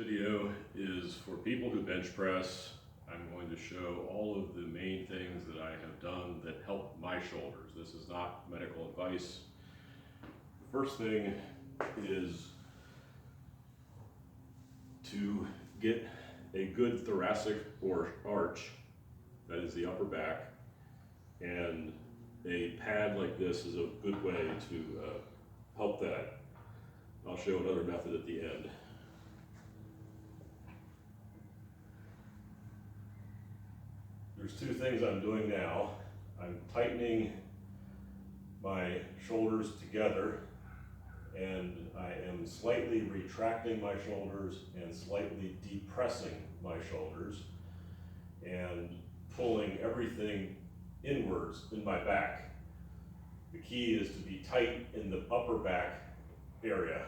video is for people who bench press. I'm going to show all of the main things that I have done that help my shoulders. This is not medical advice. The first thing is to get a good thoracic or arch, that is the upper back, and a pad like this is a good way to help that. I'll show another method at the end. There's two things I'm doing now. I'm tightening my shoulders together, and I am slightly retracting my shoulders and slightly depressing my shoulders and pulling everything inwards in my back. The key is to be tight in the upper back area.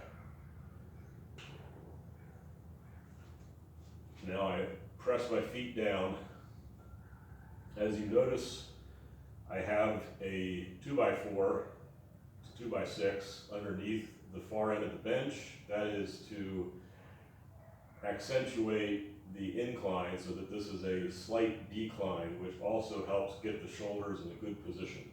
Now I press my feet down. As you notice, I have a 2x4, 2x6 underneath the far end of the bench. That is to accentuate the incline so that this is a slight decline, which also helps get the shoulders in a good position.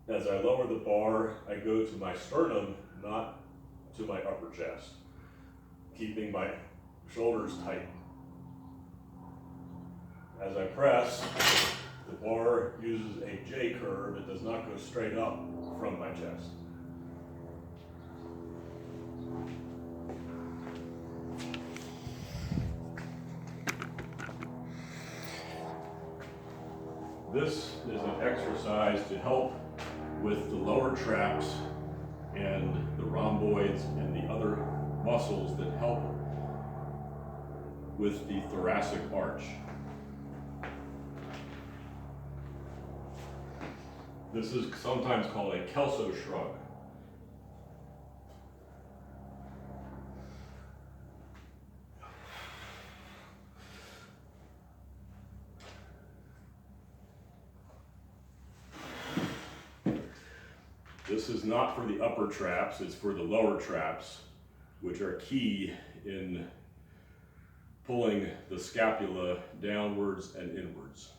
As I lower the bar, I go to my sternum, not to my upper chest, keeping my shoulders tight. As I press, the bar uses a J curve. It does not go straight up from my chest. This is an exercise to help with the lower traps and the rhomboids and the other muscles that help with the thoracic arch. This is sometimes called a Kelso shrug. This is not for the upper traps, it's for the lower traps, which are key in pulling the scapula downwards and inwards.